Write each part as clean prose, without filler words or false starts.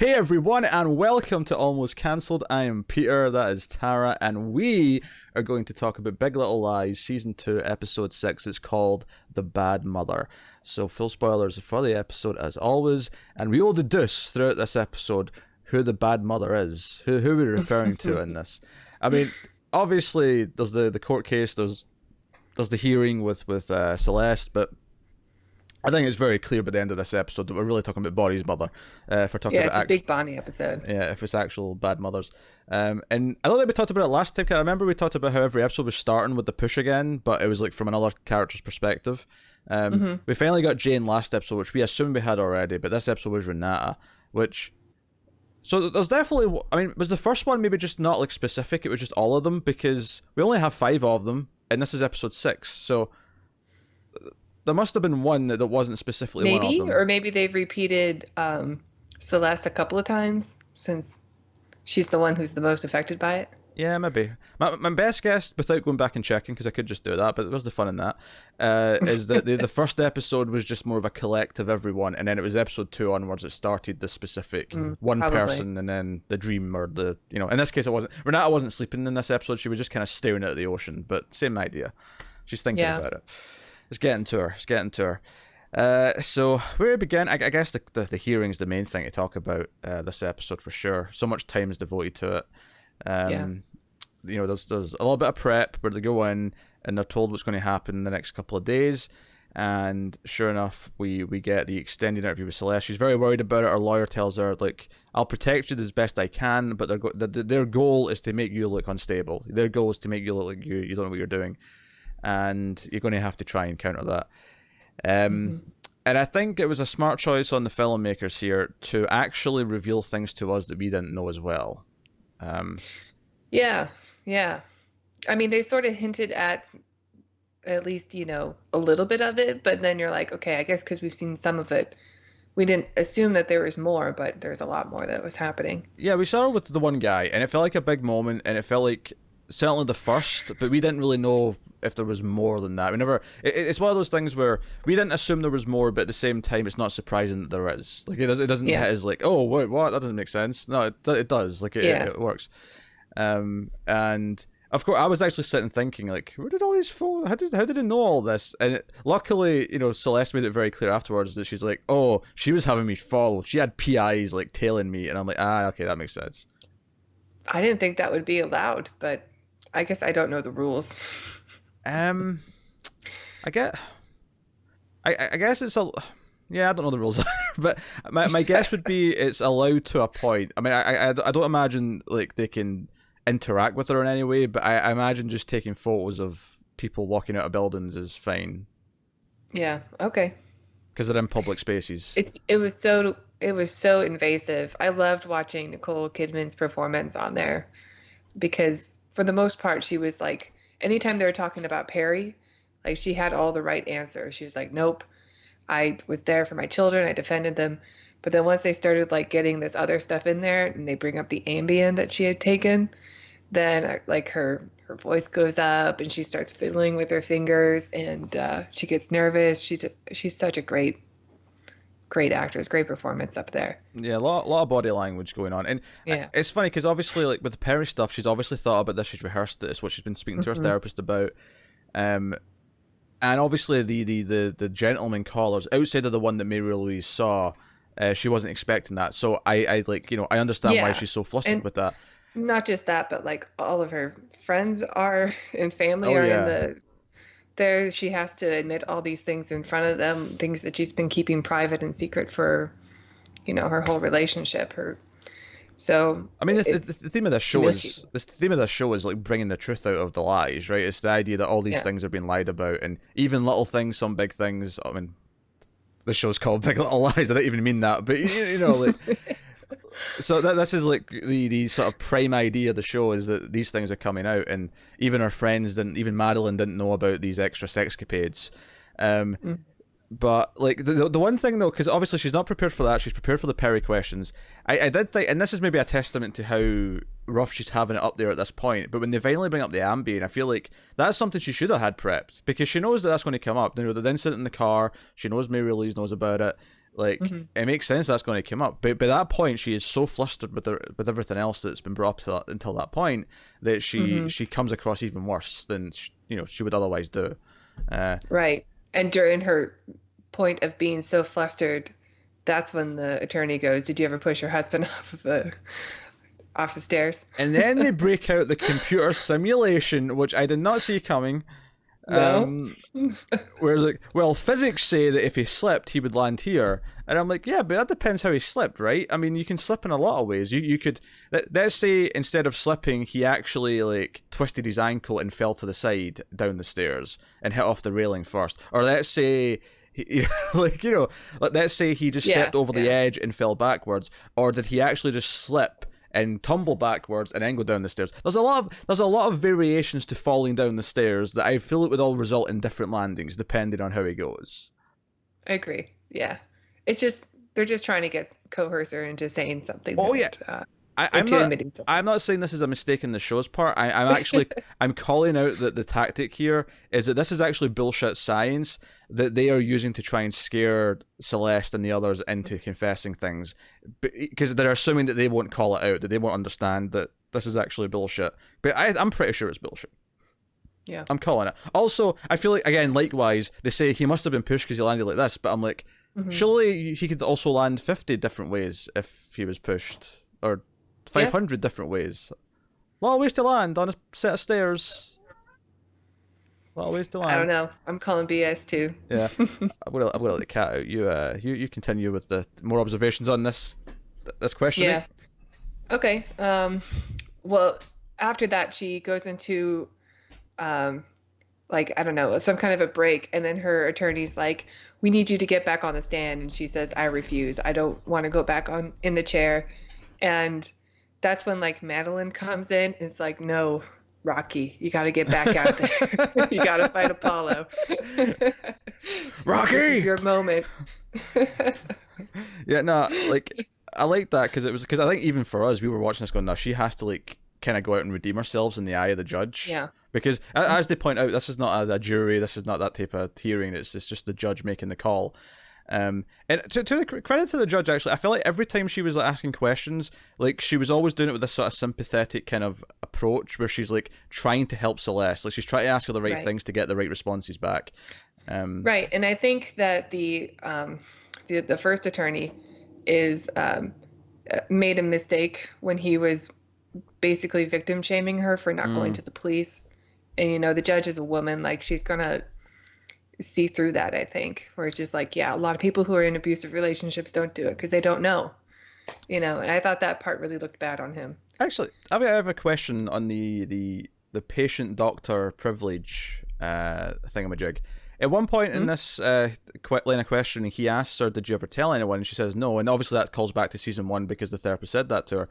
Hey everyone, and welcome to Almost Cancelled. I am Peter, that is Tara, and we are going to talk about Big Little Lies, Season 2, Episode 6. It's called The Bad Mother. So, full spoilers for the episode as always, and we will deduce throughout this episode who the bad mother is, who we're referring to in this. I mean, obviously, there's the court case, there's the hearing with Celeste, but I think it's very clear by the end of this episode that we're really talking about Bonnie's mother. If we're talking about it's a big Bonnie episode. Yeah, if it's actual bad mothers. And I know that we talked about it last time. I remember we talked about how every episode was starting with the push again, but it was like from another character's perspective. We finally got Jane last episode, which we assumed we had already, but this episode was Renata, which... So there's definitely... I mean, was the first one maybe just not like specific? It was just all of them? Because we only have 5 of them, and this is episode 6, so... There must have been one that wasn't specifically one of them. Or maybe they've repeated Celeste a couple of times since she's the one who's the most affected by it. Yeah, maybe. My best guess, without going back and checking, because I could just do that, but where's the fun in that, is that the first episode was just more of a collective everyone, and then it was episode 2 onwards that started the specific one person, and then the dream, or the, you know, in this case it wasn't, Renata wasn't sleeping in this episode, she was just kind of staring out at the ocean, but same idea. She's thinking about it. It's getting to her. So where we begin, I guess the hearing's the main thing to talk about this episode for sure. So much time is devoted to it. You know, there's a little bit of prep where they go in and they're told what's going to happen in the next couple of days. And sure enough, we get the extended interview with Celeste. She's very worried about it. Her lawyer tells her, like, I'll protect you as best I can, but their goal is to make you look unstable. Their goal is to make you look like you don't know what you're doing. And you're going to have to try and counter that. And I think it was a smart choice on the filmmakers here to actually reveal things to us that we didn't know as well. Yeah. I mean, they sort of hinted at least, you know, a little bit of it, but then you're like, okay, I guess because we've seen some of it, we didn't assume that there was more, but there's a lot more that was happening. Yeah, we started with the one guy, and it felt like a big moment, and it felt like certainly the first, but we didn't really know if there was more than that. We never. It's one of those things where we didn't assume there was more, but at the same time, it's not surprising that there is. Like it doesn't hit as like, oh wait, what? That doesn't make sense. No, it does. Like it works. And of course, I was actually sitting thinking, like, where did all these folk? How did they know all this? And luckily, you know, Celeste made it very clear afterwards that she's like, oh, she was having me followed. She had PIs like tailing me, and I'm like, okay, that makes sense. I didn't think that would be allowed, but I guess I don't know the rules. I guess it's I don't know the rules either, but my guess would be it's allowed to a point. I mean, I don't imagine like they can interact with her in any way, but I imagine just taking photos of people walking out of buildings is fine. Yeah. Okay. Because they're in public spaces. It was so invasive. I loved watching Nicole Kidman's performance on there because for the most part she was like, anytime they were talking about Perry, like she had all the right answers. She was like, nope, I was there for my children. I defended them. But then once they started like getting this other stuff in there and they bring up the Ambien that she had taken, then like her voice goes up and she starts fiddling with her fingers and she gets nervous. She's such a great actress, great performance up there. Yeah, a lot of body language going on. And it's funny because obviously like with the Perry stuff, she's obviously thought about this, she's rehearsed it, it's what she's been speaking to her therapist about. And obviously the gentleman callers, outside of the one that Louise saw, she wasn't expecting that. So I like, you know, I understand why she's so flustered with that. Not just that, but like all of her friends are and family are in there. She has to admit all these things in front of them, things that she's been keeping private and secret for, you know, her whole relationship. So I mean, the theme of this show is like bringing the truth out of the lies, right? It's the idea that all these things are being lied about, and even little things, some big things. I mean, the show's called Big Little Lies. I didn't even mean that, but you know, like. So this is like the sort of prime idea of the show is that these things are coming out, and even her friends even Madeline didn't know about these extra sexcapades. But like the one thing though, because obviously she's not prepared for that, she's prepared for the Perry questions. I did think, and this is maybe a testament to how rough she's having it up there at this point, but when they finally bring up the Ambien, I feel like that's something she should have had prepped, because she knows that that's going to come up. You know, the incident in the car, she knows Louise knows about it. Like, it makes sense that's going to come up. But by that point, she is so flustered with everything else that's been brought up until that point that she comes across even worse than she would otherwise do. Right. And during her point of being so flustered, that's when the attorney goes, "Did you ever push your husband off the stairs?" And then they break out the computer simulation, which I did not see coming. No. Where like, well, physics say that if he slipped, he would land here, and I'm like, yeah, but that depends how he slipped, right? I mean, you can slip in a lot of ways. You could let's say instead of slipping, he actually like twisted his ankle and fell to the side down the stairs and hit off the railing first, or let's say. Let's say he just stepped over the edge and fell backwards, or did he actually just slip and tumble backwards and then go down the stairs? There's a lot of variations to falling down the stairs that I feel it would all result in different landings depending on how he goes. I agree. Yeah, it's just they're just trying to coerce her into saying something. Oh yeah. I'm not saying this is a mistake in the show's part. I'm calling out that the tactic here is that this is actually bullshit science that they are using to try and scare Celeste and the others into confessing things, because they're assuming that they won't call it out, that they won't understand that this is actually bullshit. But I'm pretty sure it's bullshit. Yeah, I'm calling it. Also, I feel like, again, likewise, they say he must have been pushed because he landed like this, but I'm like, surely he could also land 50 different ways if he was pushed, or 500 different ways. A lot of ways to land on a set of stairs. A lot of ways to land. I don't know. I'm calling BS too. Yeah. I'm gonna let the cat out. You continue with the more observations on this question. Yeah. Okay. Well, after that, she goes into, like, I don't know, some kind of a break, and then her attorney's like, "We need you to get back on the stand," and she says, "I refuse. I don't want to go back in the chair," and that's when like Madeline comes in. It's like, "No, Rocky, you got to get back out there. You got to fight Apollo." Rocky, this is your moment. Yeah, no, like I like that because I think even for us, we were watching this going, "No, she has to like kind of go out and redeem ourselves in the eye of the judge." Yeah. Because as they point out, this is not a jury. This is not that type of hearing. It's just the judge making the call. And to the credit to the judge, actually, I feel like every time she was like asking questions, like she was always doing it with this sort of sympathetic kind of approach, where she's like trying to help Celeste, like she's trying to ask her the right things to get the right responses back. Right, and I think that the first attorney is made a mistake when he was basically victim shaming her for not going to the police, and the judge is a woman, like she's gonna see through that, I think, where it's just like, yeah, a lot of people who are in abusive relationships don't do it because they don't know, and I thought that part really looked bad on him. Actually, I have a question on the patient doctor privilege thingamajig. At one point in this line of questioning, he asks her, "Did you ever tell anyone?" And she says no, and obviously that calls back to season 1 because the therapist said that to her.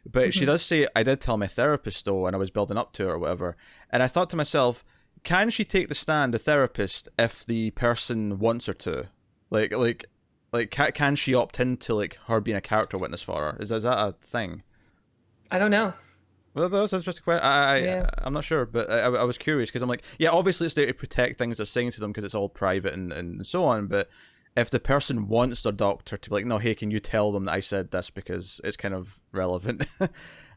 But she does say, "I did tell my therapist though, and I was building up to it or whatever." And I thought to myself, can she take the stand, the therapist, if the person wants her to? Like, can she opt into like her being a character witness for her? Is that a thing? I don't know. Well, that's just a question. I'm not sure, but I was curious because I'm like, yeah, obviously it's there to protect things they're saying to them because it's all private and so on. But if the person wants their doctor to be like, "No, hey, can you tell them that I said this because it's kind of relevant?"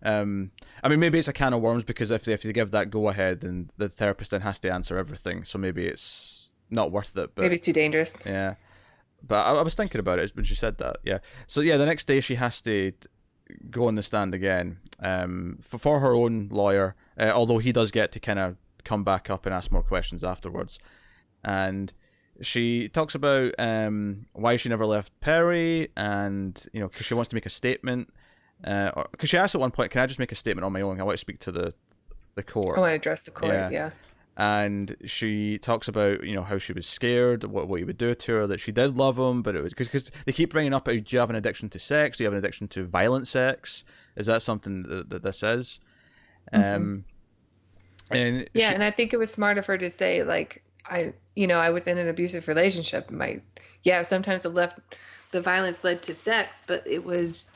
I mean, maybe it's a can of worms because if they give that go ahead, then the therapist then has to answer everything. So maybe it's not worth it. But maybe it's too dangerous. Yeah, but I was thinking about it when she said that. Yeah. So yeah, the next day she has to go on the stand again for her own lawyer, although he does get to kind of come back up and ask more questions afterwards. And she talks about why she never left Perry, and because she wants to make a statement, because she asked at one point, "Can I just make a statement on my own? I want to speak to the court. I want to address the court." Yeah. And she talks about how she was scared, what he would do to her, that she did love him, but it was because they keep bringing up, do you have an addiction to sex? Do you have an addiction to violent sex? Is that something that this is? And and I think it was smart of her to say, like, I was in an abusive relationship. Sometimes the violence led to sex, but it was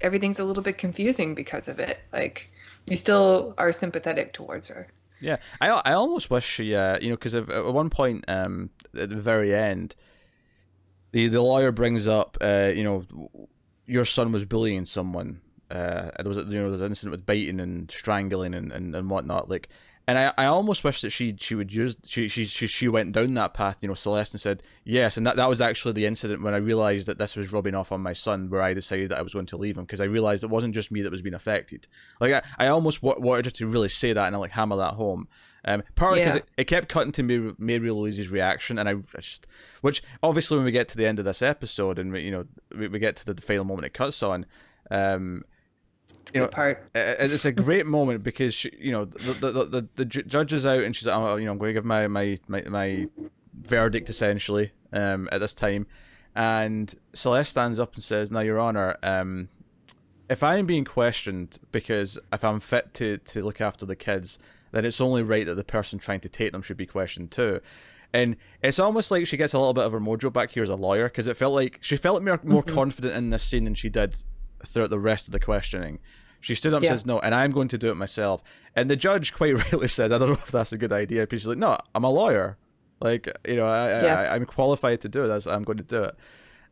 everything's a little bit confusing because of it. Like, you still are sympathetic towards her. Yeah, I almost wish she, because at one point at the very end, the lawyer brings up, your son was bullying someone. There was there's an incident with biting and strangling and whatnot. Like, and I almost wish that she would use she went down that path. Celeste, and said yes, and that was actually the incident when I realized that this was rubbing off on my son, where I decided that I was going to leave him, because I realized it wasn't just me that was being affected. Like, I almost wanted her to really say that and like hammer that home. Partly because it kept cutting to Mary Louise's reaction, and I just, which obviously when we get to the end of this episode and we get to the final moment it cuts on, good part. It's a great moment because she, the judge is out and she's like, I'm going to give my verdict essentially at this time, and Celeste stands up and says, "Now, Your Honor, if I'm being questioned because if I'm fit to look after the kids, then it's only right that the person trying to take them should be questioned too." And it's almost like she gets a little bit of her mojo back here as a lawyer, because it felt like she felt more confident in this scene than she did throughout the rest of the questioning. She stood up and says, "No, and I'm going to do it myself." And the judge quite rightly said, "I don't know if that's a good idea." But she's like, "No, I'm a lawyer. Like, I'm qualified to do it. I'm going to do it."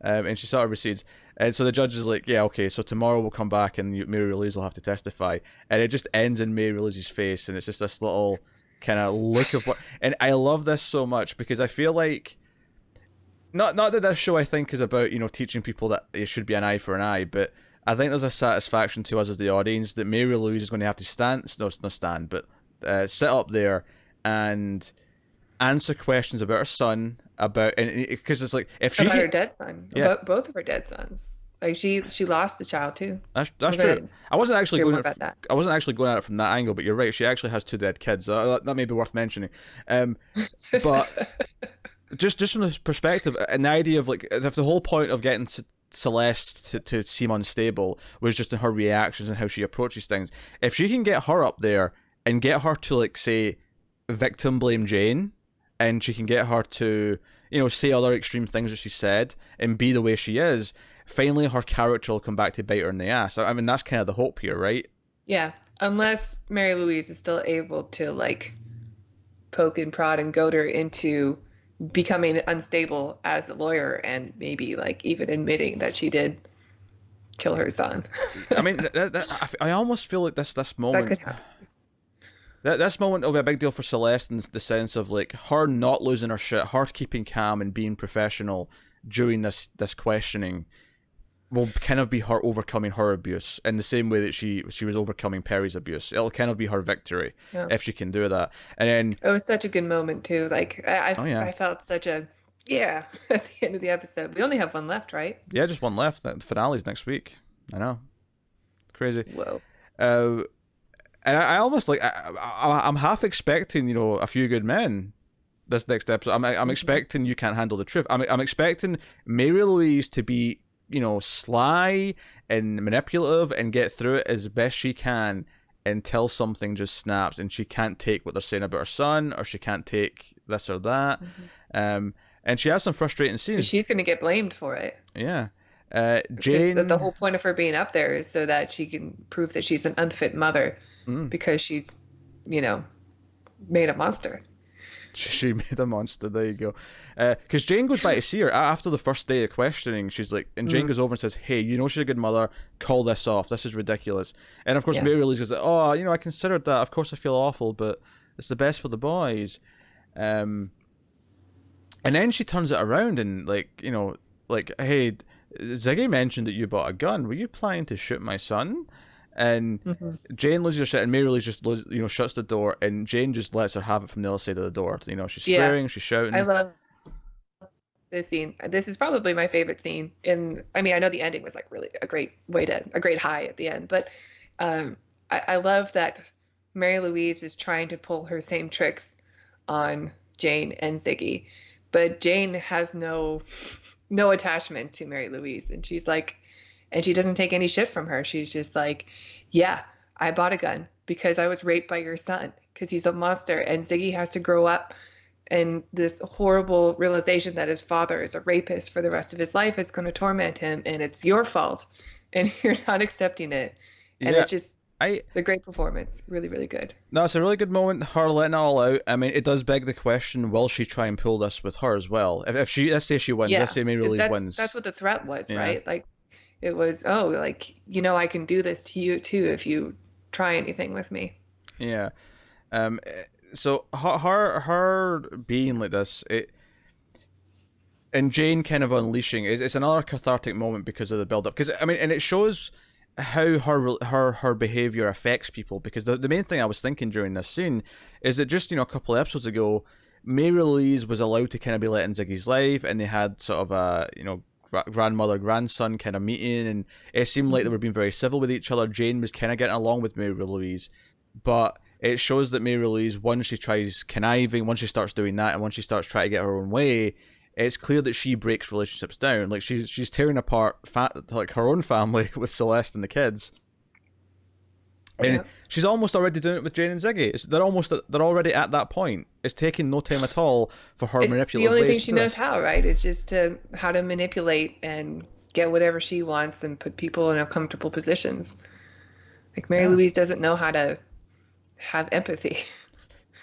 And she sort of recedes. And so the judge is like, "Yeah, okay, so tomorrow we'll come back and Mary Louise will have to testify." And it just ends in Mary Louise's face, and it's just this little kind of look of what. And I love this so much because I feel like, not that this show I think is about teaching people that it should be an eye for an eye, but I think there's a satisfaction to us as the audience that Mary Louise is going to have to sit up there and answer questions about her son, because it's like, if she about her dead son, about both of her dead sons. Like, she lost the child too. That's true. I wasn't actually going at it from that angle, but you're right. She actually has two dead kids. That may be worth mentioning. But just from the perspective, an idea of like, if the whole point of getting Celeste to seem unstable was just in her reactions and how she approaches things, if she can get her up there and get her to like say victim blame Jane, and she can get her to say other extreme things that she said and be the way she is, finally her character will come back to bite her in the ass. I mean, that's kind of the hope here, right? Yeah, unless Mary Louise is still able to like poke and prod and goad her into becoming unstable as a lawyer, and maybe like even admitting that she did kill her son. I mean, I almost feel like this moment. That could happen. This moment will be a big deal for Celeste, in the sense of like her not losing her shit, her keeping calm and being professional during this questioning will kind of be her overcoming her abuse in the same way that she was overcoming Perry's abuse. It'll kind of be her victory if she can do that. And then it was such a good moment too. Like I felt such a at the end of the episode. We only have one left, right? Yeah, just one left. The finale's next week. I know, crazy. Whoa. And I almost like I'm half expecting a Few Good Men this next episode. I'm expecting You Can't Handle the Truth. I'm expecting Mary Louise to be sly and manipulative and get through it as best she can until something just snaps and she can't take what they're saying about her son, or she can't take this or that. And she has some frustrating scenes. She's going to get blamed for it. Yeah. Jane. The whole point of her being up there is so that she can prove that she's an unfit mother because she's, made a monster. She made a monster. There you go. Because Jane goes by to see her after the first day of questioning. She's like, and Jane goes over and says, "Hey, she's a good mother. Call this off. This is ridiculous." And of course, Mary Louise goes, "Oh, I considered that. Of course, I feel awful, but it's the best for the boys." And then she turns it around and "Hey, Ziggy mentioned that you bought a gun. Were you planning to shoot my son?" And Jane loses her shit, and Mary Louise just shuts the door, and Jane just lets her have it from the other side of the door. She's swearing, she's shouting. I love this scene. This is probably my favorite scene. I know the ending was like really a great high at the end, but I love that Mary Louise is trying to pull her same tricks on Jane and Ziggy, but Jane has no attachment to Mary Louise, and she's like, and she doesn't take any shit from her. She's just like, "Yeah, I bought a gun because I was raped by your son because he's a monster, and Ziggy has to grow up and this horrible realization that his father is a rapist for the rest of his life. It's going to torment him, and it's your fault, and you're not accepting it." And it's just It's a great performance. Really, really good. No, it's a really good moment. Her letting it all out. I mean, it does beg the question: will she try and pull this with her as well? If she, let's say she wins, let's say Meryl wins. That's what the threat was, right? Like, it was, oh, like, I can do this to you too if you try anything with me. Yeah. So her being like this, and Jane kind of unleashing, it's another cathartic moment because of the build up. Because I mean, and it shows how her behavior affects people. Because the main thing I was thinking during this scene is that just a couple of episodes ago, Louise was allowed to kind of be let in Ziggy's life, and they had sort of a grandmother grandson kind of meeting, and it seemed like they were being very civil with each other. Jane was kind of getting along with Louise, but it shows that Louise, once she tries conniving, once she starts doing that, and once she starts trying to get her own way, it's clear that she breaks relationships down. Like she's tearing apart like her own family with Celeste and the kids. And she's almost already doing it with Jane and Ziggy. They're already at that point. It's taking no time at all for her manipulative. The only thing she knows how, right? Is just how to manipulate and get whatever she wants and put people in uncomfortable positions. Like Louise doesn't know how to have empathy.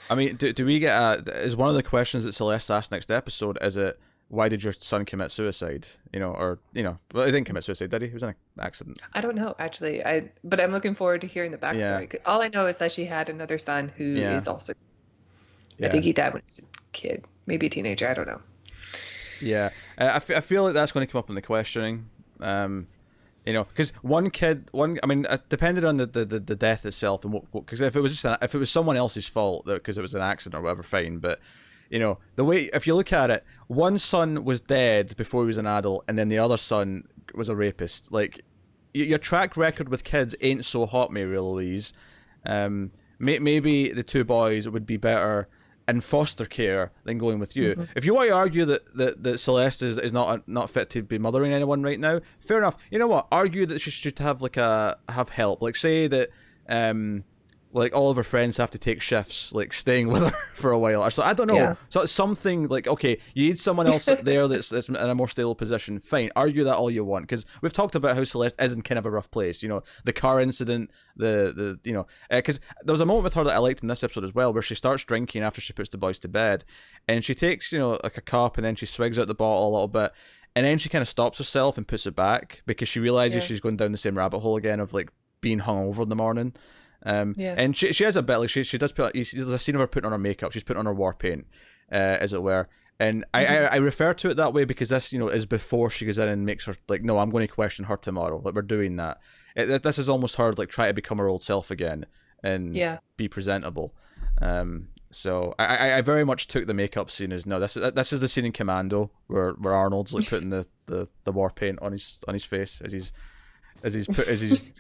I mean, do we get is one of the questions that Celeste asked next episode, is it, why did your son commit suicide? Well, he didn't commit suicide, did he? It was an accident. I don't know, actually. But I'm looking forward to hearing the backstory. Yeah. All I know is that she had another son who is also, I think he died when he was a kid, maybe a teenager, I don't know. Yeah, I feel like that's going to come up in the questioning. Because depending on the death itself, and because if it was someone else's fault, because it was an accident or whatever, fine. But the way, if you look at it, one son was dead before he was an adult, and then the other son was a rapist. Like, your track record with kids ain't so hot, Louise. Maybe the two boys would be better in foster care than going with you. Mm-hmm. If you want to argue that Celeste is not fit to be mothering anyone right now, fair enough. You know what? Argue that she should have have help. Like, say that like all of her friends have to take shifts, like staying with her for a while, or so. I don't know. Yeah. So it's something like, okay, you need someone else there that's in a more stable position. Fine, argue that all you want, because we've talked about how Celeste is in kind of a rough place. The car incident, because there was a moment with her that I liked in this episode as well, where she starts drinking after she puts the boys to bed, and she takes like a cup, and then she swigs out the bottle a little bit, and then she kind of stops herself and puts it back because she realizes she's going down the same rabbit hole again of like being hungover in the morning. And she has a bit, like she does put, there's a scene of her putting on her makeup, she's putting on her war paint, as it were, and I refer to it that way because this is before she goes in and makes her like, no, I'm going to question her tomorrow, like we're doing that. This is almost her like trying to become her old self again and be presentable. So I very much took the makeup scene as, no, this is the scene in Commando where Arnold's like putting the war paint on his face as he's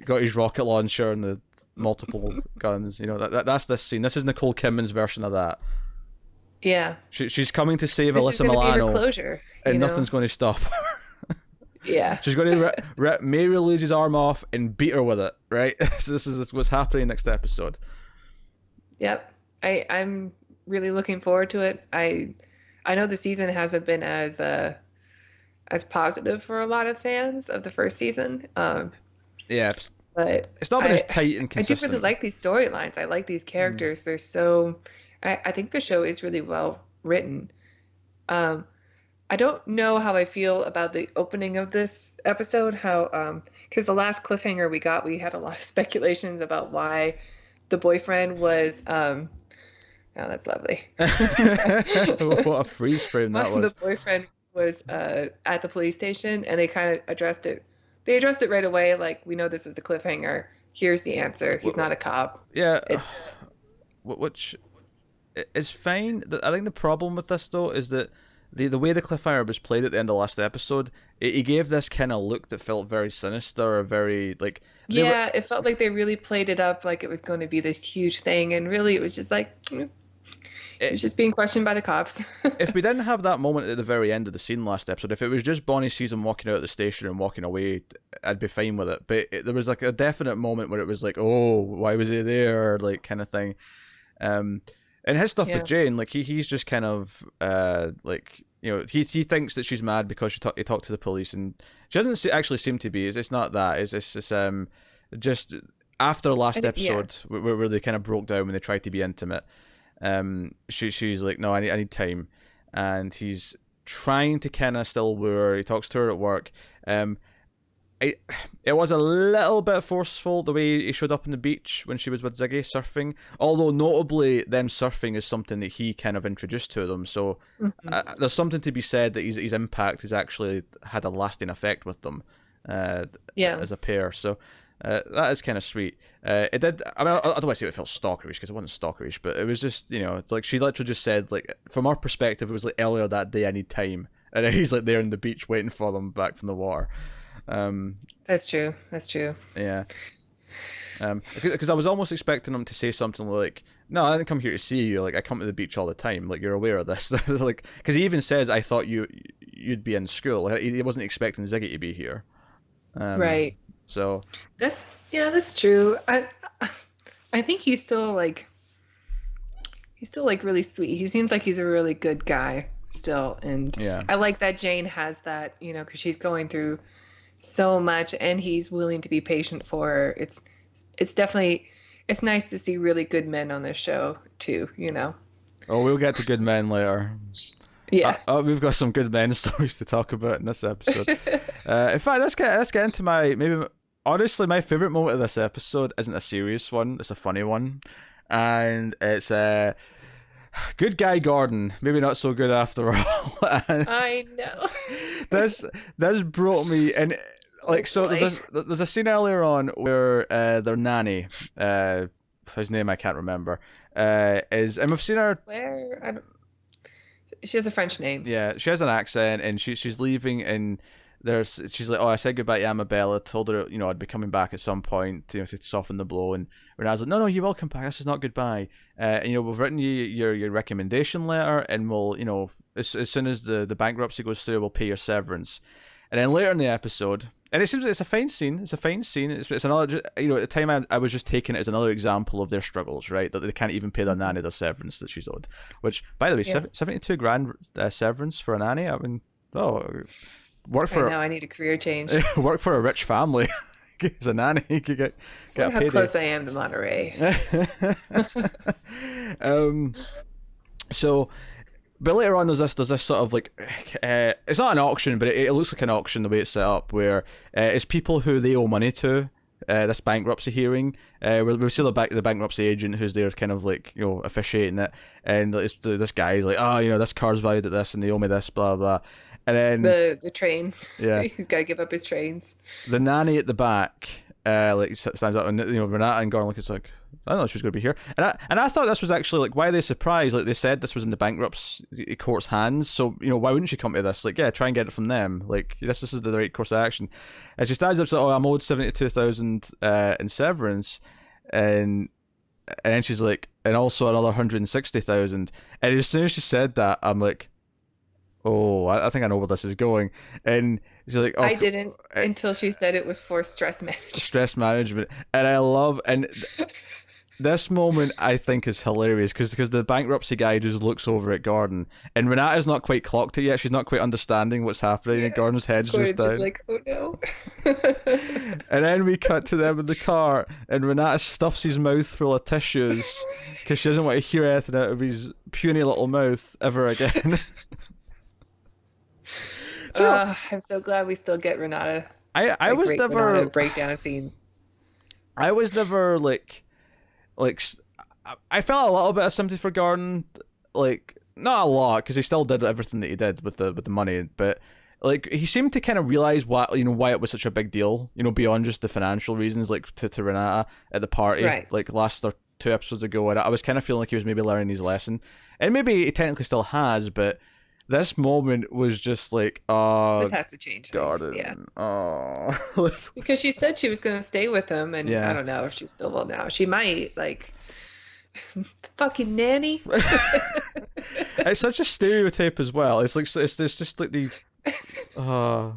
got his rocket launcher and the multiple guns. That's this scene. This is Nicole Kidman's version of that. Yeah. She's coming to save Alyssa Milano, closure, and nothing's going to stop her. Yeah. She's going to rip Mary Louise's arm off and beat her with it, right? So this is what's happening next episode. Yep. I'm really looking forward to it. I know the season hasn't been as positive for a lot of fans of the first season. Yeah, but it's not been as tight and consistent. I do really like these storylines. I like these characters. They're so. I think the show is really well written. I don't know how I feel about the opening of this episode. How because the last cliffhanger we had a lot of speculations about why the boyfriend was. Oh, that's lovely. What a freeze frame that was. The boyfriend was at the police station, and they kind of addressed it. They addressed it right away, like, we know this is the cliffhanger. Here's the answer. He's not a cop. Yeah, which is fine. I think the problem with this, though, is that the way the cliffhanger was played at the end of the last episode, it gave this kind of look that felt very sinister, or very, like... it felt like they really played it up like it was going to be this huge thing, and really it was just like... It's just being questioned by the cops. If we didn't have that moment at the very end of the scene last episode, if it was just Bonnie sees him walking out of the station and walking away, I'd be fine with it. But there was like a definite moment where it was like, oh, why was he there? Like, kind of thing. And his stuff with Jane, like he's just kind of like, he thinks that she's mad because he talked to the police, and she doesn't actually seem to be. It's not that. It's just after the last Yeah. episode where they kind of broke down when they tried to be intimate, she's like, no, I need time, and he's trying to kind of still woo her. He talks to her at work. It was a little bit forceful the way he showed up on the beach when she was with Ziggy surfing, although notably them surfing is something that he kind of introduced to them, so there's something to be said that his impact has actually had a lasting effect with them as a pair, so that is kind of sweet. It did. I mean, I don't want to say it felt stalkerish because it wasn't stalkerish, but it was just, it's like she literally just said, like, from our perspective, it was like earlier that day, I need time, and then he's like there on the beach waiting for them back from the water. That's true. Yeah. Because I was almost expecting him to say something like, "No, I didn't come here to see you. Like, I come to the beach all the time. Like, you're aware of this." Like, because he even says, "I thought you'd be in school." Like, he wasn't expecting Ziggy to be here. Right. So That's true. I think he's still like really sweet. He seems like he's a really good guy still, and yeah. I like that Jane has that, because she's going through so much, and he's willing to be patient for her. It's definitely, it's nice to see really good men on this show too. Oh, we'll get to good men later. Yeah. We've got some good men stories to talk about in this episode. In fact, let's get into honestly, my favorite moment of this episode isn't a serious one; it's a funny one, and it's good guy Gordon, maybe not so good after all. I know. This brought me in. Like, so there's a scene earlier on where their nanny, whose name I can't remember, and we've seen her. Claire, she has a French name. Yeah, she has an accent, and she's leaving, and she's like, "Oh, I said goodbye to Amabella. Told her, I'd be coming back at some point, to soften the blow." And Renata's like, "No, you will come back. This is not goodbye. We've written you your recommendation letter, and we'll, as soon as the bankruptcy goes through, we'll pay your severance." And then later in the episode, and it seems like it's a fine scene. It's another, at the time I was just taking it as another example of their struggles, right? That they can't even pay their nanny the severance that she's owed. Which, by the way, $72,000 severance for a nanny. I mean, work for. I know. I need a career change. Work for a rich family. As a nanny, you could get a payday. How close I am to Monterey. So. But later on, there's this sort of like, it's not an auction, but it looks like an auction the way it's set up, where it's people who they owe money to. This bankruptcy hearing, we see the bankruptcy agent who's there, kind of like officiating it, and this guy's like, this car's valued at this, and they owe me this, blah blah, and then the train, he's got to give up his trains. The nanny at the back, stands up, and Renata and Gordon look, it's like, I don't know if she was going to be here, and I thought this was actually like, why are they surprised? Like, they said this was in the bankruptcy court's hands, so why wouldn't she come to this? Like, try and get it from them. Like, this is the right course of action. And she stands up, so I'm owed 72,000 in severance, and then she's like, and also another 160,000. And as soon as she said that, I'm like, oh, I think I know where this is going. And she's like, oh, I didn't until she said it was for stress management. Stress management. And I love, and this moment I think is hilarious because the bankruptcy guy just looks over at Gordon, and Renata's not quite clocked it yet. She's not quite understanding what's happening, and Gordon's head's just down. Like, oh no. And then we cut to them in the car, and Renata stuffs his mouth full of tissues because she doesn't want to hear anything out of his puny little mouth ever again. I'm so glad we still get Renata. I was never Renata breakdown scenes. I was never like I felt a little bit of sympathy for Gordon, like not a lot because he still did everything that he did with the money, but like he seemed to kind of realize why it was such a big deal, beyond just the financial reasons, like to Renata at the party, right. Like last or 2 episodes ago, and I was kind of feeling like he was maybe learning his lesson, and maybe he technically still has, but this moment was just like, oh, this has to change. Gordon, yeah. Oh, because she said she was going to stay with him, and I don't know if she still will now. She might, like, fucking nanny. It's such a stereotype as well. It's like it's just like the. Boy.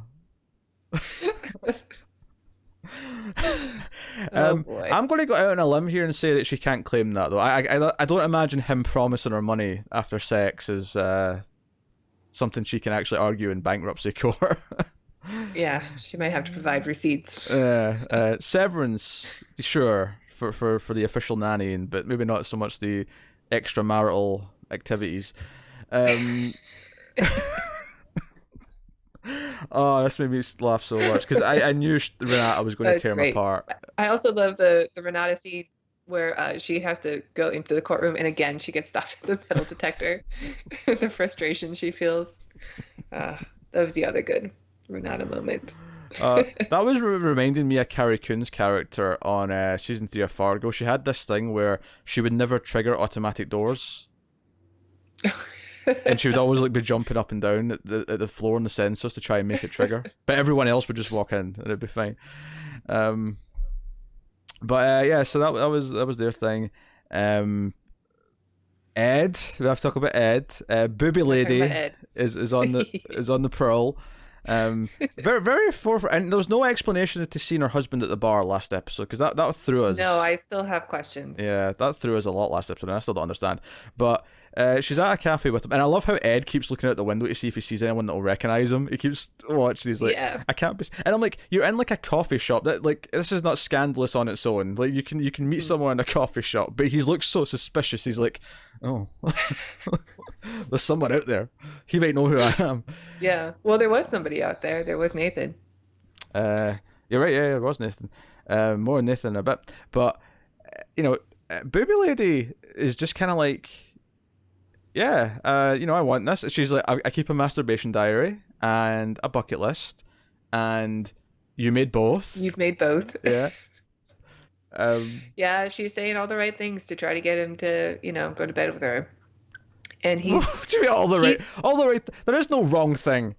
I'm going to go out on a limb here and say that she can't claim that though. I don't imagine him promising her money after sex is something she can actually argue in bankruptcy court. Yeah, she might have to provide receipts. Severance, sure, for the official nannying, but maybe not so much the extramarital activities. Um, oh, this made me laugh so much because I knew Renata was going That to was tear him great. apart. I also love the Renata scene where she has to go into the courtroom and again she gets stopped at the metal detector. The frustration she feels. Uh, that was the other good Renata moment. That was reminding me of Carrie Coon's character on season 3 of Fargo. She had this thing where she would never trigger automatic doors, and she would always like be jumping up and down at the floor and the sensors to try and make it trigger. But everyone else would just walk in and it'd be fine. Um, but yeah, so that was their thing. Ed, we have to talk about Ed. Booby We're talking about Lady Ed. is on the prowl. Very very forefront, and there was no explanation to seeing her husband at the bar last episode because that threw us. No, I still have questions. Yeah, that threw us a lot last episode, and I still don't understand. But she's at a cafe with him, and I love how Ed keeps looking out the window to see if he sees anyone that will recognize him. He keeps watching. He's like, Yeah. I can't be. And I'm like, you're in like a coffee shop. That like this is not scandalous on its own. Like you can meet someone in a coffee shop, but he looks so suspicious. He's like, oh, there's someone out there. He might know who I am. Yeah. Well, there was somebody out there. There was Nathan. You're right. Yeah, it was Nathan. More on Nathan in a bit, but Booby Lady is just kind of like. Yeah, I want this. She's like, I keep a masturbation diary and a bucket list, and you made both. You've made both. Yeah. Yeah, she's saying all the right things to try to get him to, go to bed with her. And he's What do you mean all the right? There is no wrong thing.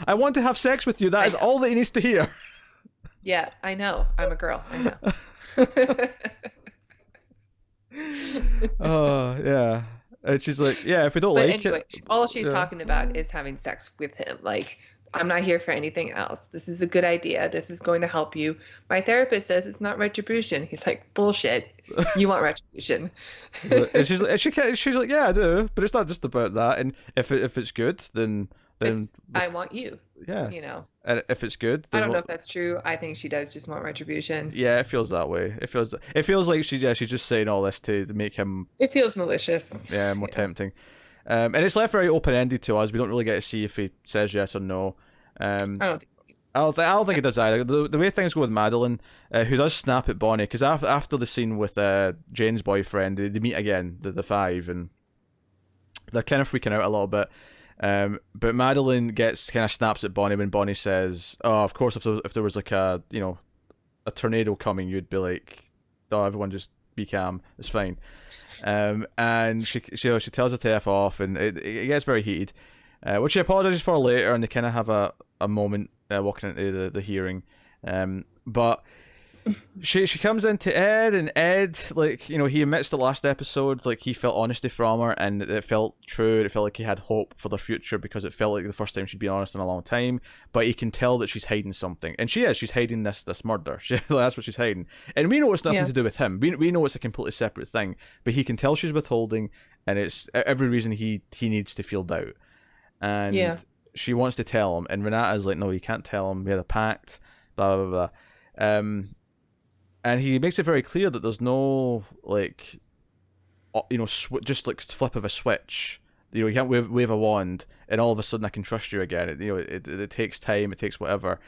I want to have sex with you. That is all that he needs to hear. Yeah, I know. I'm a girl. I know. Oh, yeah. And she's like, yeah, if we don't But like anyway, it. all she's Yeah. talking about is having sex with him. Like, I'm not here for anything else. This is a good idea. This is going to help you. My therapist says it's not retribution. He's like, bullshit. You want retribution. And she's like, yeah, I do, but it's not just about that. And if it's good, then I want you. yeah. And if it's good, I then don't know if that's true. I think she does just want retribution. yeah, it feels that way. It feels like she's just saying all this to make him It feels malicious. more tempting. And it's left very open ended to us. We don't really get to see if he says yes or no. I don't think I don't think it does either. The way things go with Madeline, who does snap at Bonnie, because after the scene with Jane's boyfriend, they meet again, the five, and they're kind of freaking out a little bit. But Madeline kind of snaps at Bonnie when Bonnie says, "Oh, of course, if there was like a tornado coming, you'd be like, oh, everyone just be calm, it's fine." And she tells her to F off, and it gets very heated, which she apologizes for later, and they kind of have a moment walking into the hearing. But she comes into Ed, and Ed, like, he admits the last episode, like, he felt honesty from her, and it felt true. It felt like he had hope for the future because it felt like the first time she'd been honest in a long time. But he can tell that she's hiding something, and she's hiding this murder. That's what she's hiding, and we know it's nothing to do with him. We know it's a completely separate thing, but he can tell she's withholding, and it's every reason he needs to feel doubt, and she wants to tell him, and Renata's like, no, you can't tell him. We had a pact, blah blah blah. And he makes it very clear that there's no, like, just like flip of a switch. You can't wave a wand and all of a sudden I can trust you again. It takes time, it takes whatever.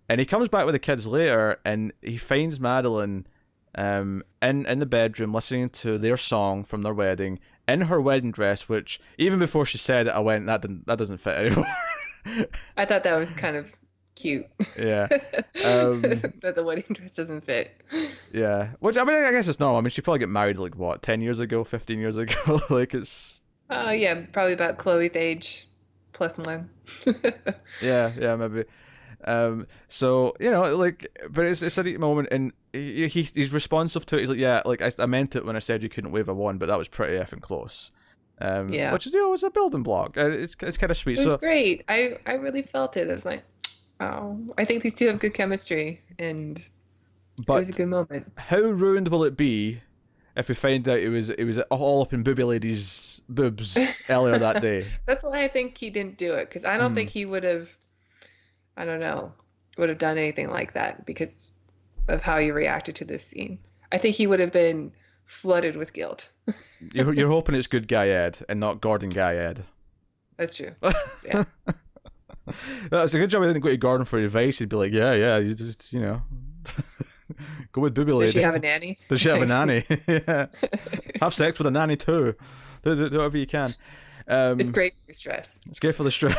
And he comes back with the kids later, and he finds Madeline in the bedroom listening to their song from their wedding in her wedding dress, which even before she said it, I went, that doesn't fit anymore. I thought that was kind of cute. Yeah. That the wedding dress doesn't fit. Yeah. Which, I mean, I guess it's normal. I mean, she probably got married, like, what, 10 years ago, 15 years ago? Like, it's... Yeah, probably about Chloe's age, +1. yeah, maybe. So, like, but it's a neat moment, and he's responsive to it. He's like, yeah, like, I meant it when I said you couldn't wave a wand, but that was pretty effing close. Which is, it's a building block. It's kind of sweet. It was great. I really felt it. I was like, oh, I think these two have good chemistry, and it was a good moment. How ruined will it be if we find out it was all up in Booby Lady's boobs earlier that day. That's why I think he didn't do it, because I don't think he would have, I don't know, would have done anything like that because of how he reacted to this scene. I think he would have been flooded with guilt. You're hoping it's good guy Ed and not Gordon guy Ed. That's true. Yeah. That's a good job I didn't go to Gordon for advice. He'd be like, yeah, you just, go with booby lady. Does she have a nanny? Does she have a nanny? Yeah. Have sex with a nanny too. Do whatever you can. It's great for the stress. It's great for the stress.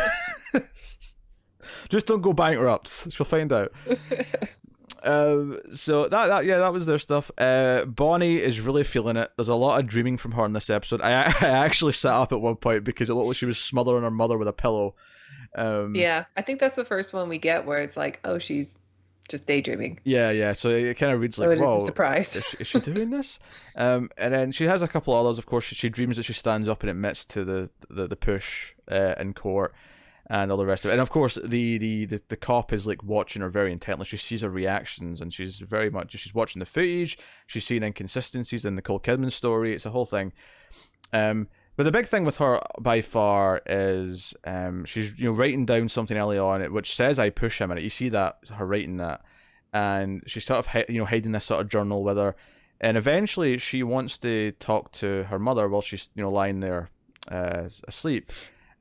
Just don't go bankrupt. She'll find out. So that was their stuff. Bonnie is really feeling it. There's a lot of dreaming from her in this episode. I actually sat up at one point because it looked like she was smothering her mother with a pillow. Yeah, I think that's the first one we get where it's like, oh, she's just daydreaming. Yeah. So it kind of reads so like, it whoa, is a surprise. is she doing this? And then she has a couple others. Of course, she dreams that she stands up and admits to the push in court. And all the rest of it, and of course the cop is like watching her very intently. She sees her reactions, and she's watching the footage. She's seeing inconsistencies in Nicole Kidman's story. It's a whole thing. But the big thing with her by far is she's writing down something early on, which says "I push him," and you see that her writing that, and she's sort of hiding this sort of journal with her, and eventually she wants to talk to her mother while she's lying there asleep.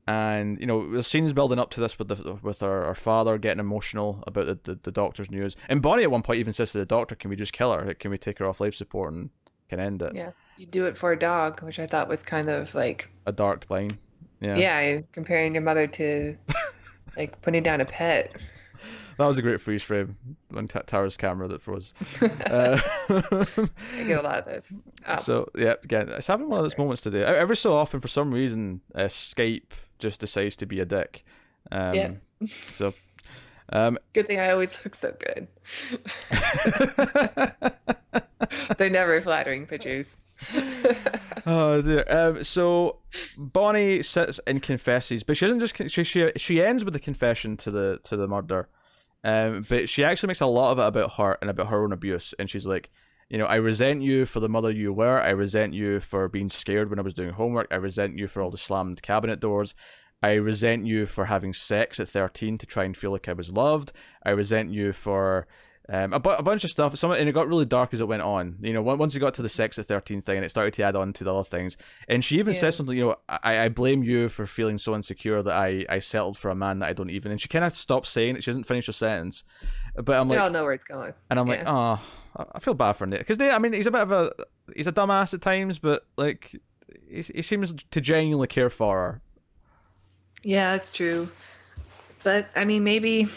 And the scenes building up to this with her father getting emotional about the doctor's news, and Bonnie at one point even says to the doctor, "Can we just kill her? Can we take her off life support and can end it?" Yeah, you do it for a dog, which I thought was kind of like a dark line. Yeah, comparing your mother to like putting down a pet. That was a great freeze frame on Tara's camera that froze. I get a lot of those. Oh. So yeah, again, it's having one of those moments today. Every so often, for some reason, Skype just decides to be a dick. Yeah. So. Good thing I always look so good. They're never flattering pictures. Oh dear. So Bonnie sits and confesses, but she doesn't just she ends with the confession to the murder. But she actually makes a lot of it about her and about her own abuse, and she's like, I resent you for the mother you were. I resent you for being scared when I was doing homework. I resent you for all the slammed cabinet doors. I resent you for having sex at 13 to try and feel like I was loved. I resent you for a bunch of stuff. And it got really dark as it went on. Once you got to the sex at 13 thing, and it started to add on to the other things. And she even says something, I blame you for feeling so insecure that I settled for a man that I don't even. And she kind of stops saying it. She doesn't finish her sentence. But I'm like, we all know where it's going. And I'm like, oh, I feel bad for Nick, because he's a bit of he's a dumbass at times, but like he seems to genuinely care for her. Yeah, that's true. But I mean, maybe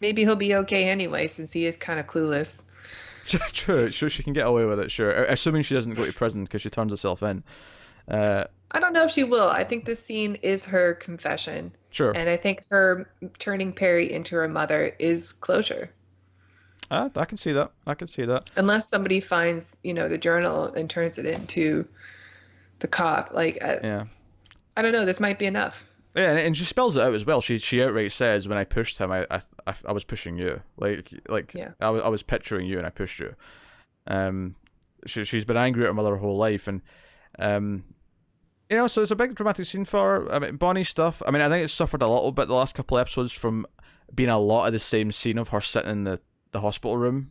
he'll be okay anyway, since he is kind of clueless. True, she can get away with it, sure. Assuming she doesn't go to prison because she turns herself in. I don't know if she will. I think this scene is her confession. Sure. And I think her turning Perry into her mother is closure. I can see that. Unless somebody finds, the journal and turns it into the cop. Yeah. I don't know. This might be enough. Yeah, and she spells it out as well. She outright says, when I pushed him, I was pushing you. Yeah. I was picturing you and I pushed you. She's been angry at her mother her whole life, and so it's a big dramatic scene for her. I mean, Bonnie's stuff. I mean, I think it's suffered a little bit the last couple of episodes from being a lot of the same scene of her sitting in the hospital room.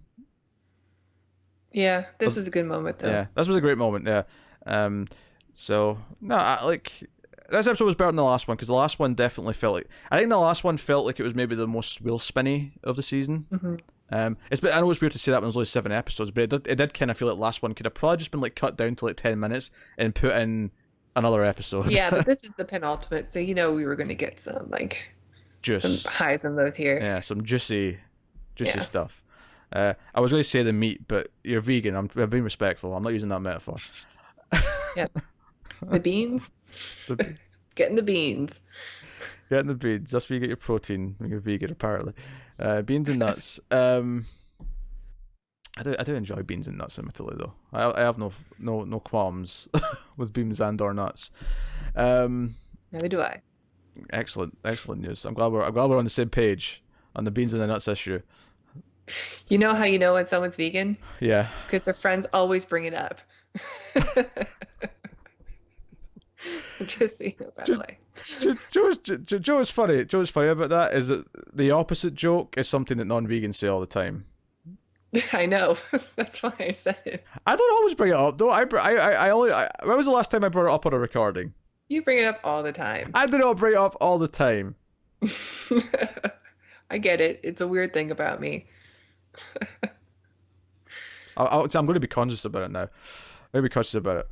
Yeah, this was a good moment though. Yeah, this was a great moment. Yeah. So no, this episode was better than the last one, because the last one definitely felt like... I think the last one felt like it was maybe the most wheel spinny of the season. Mm-hmm. I know it's weird to say that when there's only 7 episodes, but it did kind of feel like the last one could have probably just been cut down to 10 minutes and put in another episode. Yeah, but this is the penultimate, so we were going to get some juice, some highs and lows here. Yeah, some juicy stuff. I was going to say the meat, but you're vegan. I'm being respectful. I'm not using that metaphor. Yeah. The beans? Getting the beans. Getting the beans. That's where you get your protein when you're vegan, apparently. Beans and nuts. I do enjoy beans and nuts, admittedly, though. I have no qualms with beans and or nuts. Neither do I. Excellent news. I'm glad we're on the same page on the beans and the nuts issue. You know how you know when someone's vegan? Yeah. It's because their friends always bring it up. Just so you know, by the way. Joe is funny. Joe's funny about that is that the opposite joke is something that non-vegans say all the time. I know. That's why I said it. I don't always bring it up though. When was the last time I brought it up on a recording? You bring it up all the time. I do not bring it up all the time. I get it. It's a weird thing about me. I'm going to be conscious about it now. I'm going to be conscious about it.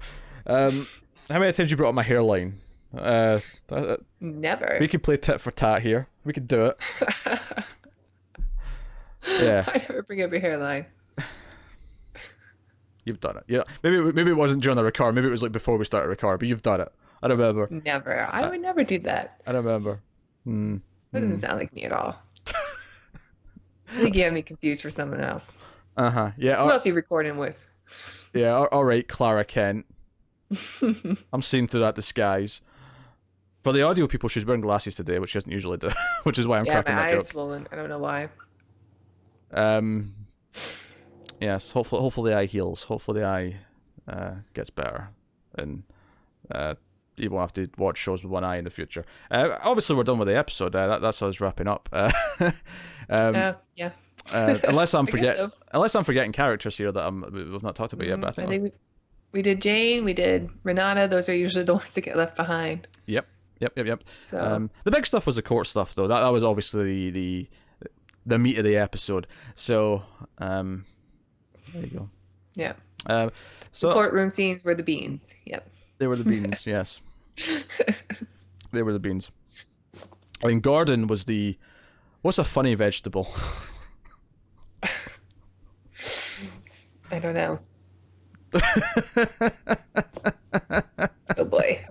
How many times you brought up my hairline? Never. We could play tit for tat here. We could do it. Yeah. I never bring up your hairline. You've done it. Yeah. Maybe it wasn't during the record. Maybe it was like before we started record. But you've done it. I remember. Never. I would never do that. I remember. That doesn't sound like me at all. I think you have me confused for someone else. Yeah. Who else are you recording with? Yeah. All right, Clara Kent. I'm seeing through that disguise. For the audio people, she's wearing glasses today, which she doesn't usually do, which is why I'm cracking that joke. Yeah, my eyes swollen. I don't know why. Yes. Hopefully the eye heals. Hopefully the eye gets better, and you won't have to watch shows with one eye in the future. Obviously, we're done with the episode. That's us wrapping up. Yeah. Unless I'm forgetting characters here that we've not talked about yet. But I think we did Jane. We did Renata. Those are usually the ones that get left behind. Yep. So the big stuff was the court stuff, though. That was obviously the meat of the episode. So there you go. Yeah. So the courtroom scenes were the beans. Yep. They were the beans. Yes. They were the beans. I mean, Gordon was what's a funny vegetable? I don't know. Oh boy.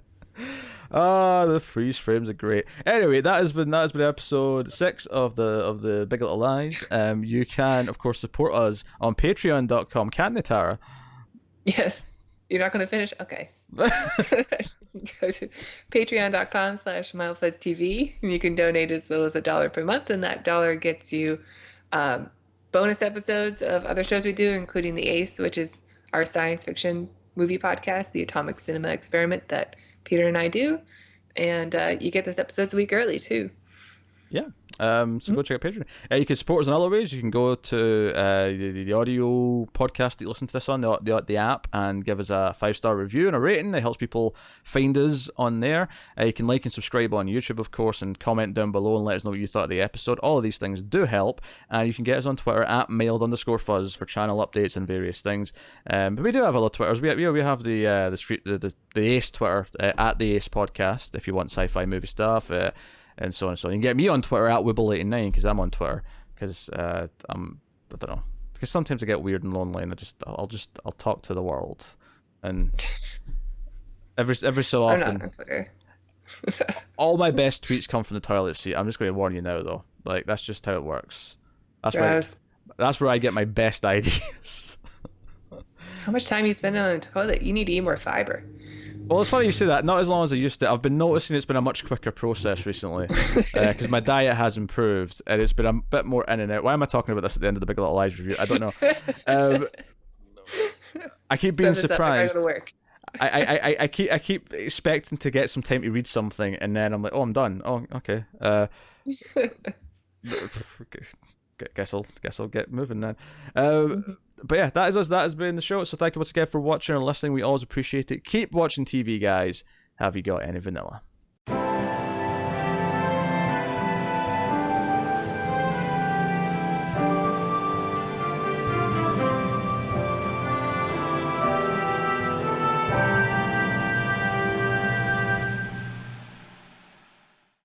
The freeze frames are great. Anyway, that has been episode 6 of the Big Little Lies. You can of course support us on patreon.com, can't they, Tara? Yes. You're not going to finish? Okay. Go to patreon.com/MildFuzzTV, and you can donate as little as $1 per month, and that dollar gets you bonus episodes of other shows we do, including The Ace, which is our science fiction movie podcast, the Atomic Cinema Experiment that Peter and I do, and you get those episodes a week early too. Yeah. So go check out Patreon. You can support us in other ways. You can go to the audio podcast that you listen to this on, the app, and give us a 5-star review and a rating. That helps people find us on there. You can like and subscribe on YouTube, of course, and comment down below and let us know what you thought of the episode. All of these things do help. And you can get us on Twitter at @mailed_fuzz for channel updates and various things. But we do have other Twitters. We have the Ace Twitter at the Ace Podcast if you want sci-fi movie stuff. And so on and so on. You can get me on Twitter at Wibble89 because I'm on Twitter because I don't know, because sometimes I get weird and lonely and I'll talk to the world, and every so often. I'm not on Twitter. All my best tweets come from the toilet seat. I'm just going to warn you now, though. Like, that's just how it works. That's where I get my best ideas. How much time you spend on the toilet? You need to eat more fiber. Well, it's funny you say that. Not as long as I used to. I've been noticing it's been a much quicker process recently because my diet has improved and it's been a bit more in and out. Why am I talking about this at the end of the Big Little Lies review? I don't know. I keep being surprised. I keep expecting to get some time to read something and then I'm like, oh, I'm done. Oh, okay. Guess I'll get moving then. But yeah, that is us. That has been the show. So thank you once again for watching and listening. We always appreciate it. Keep watching TV, guys. Have you got any vanilla?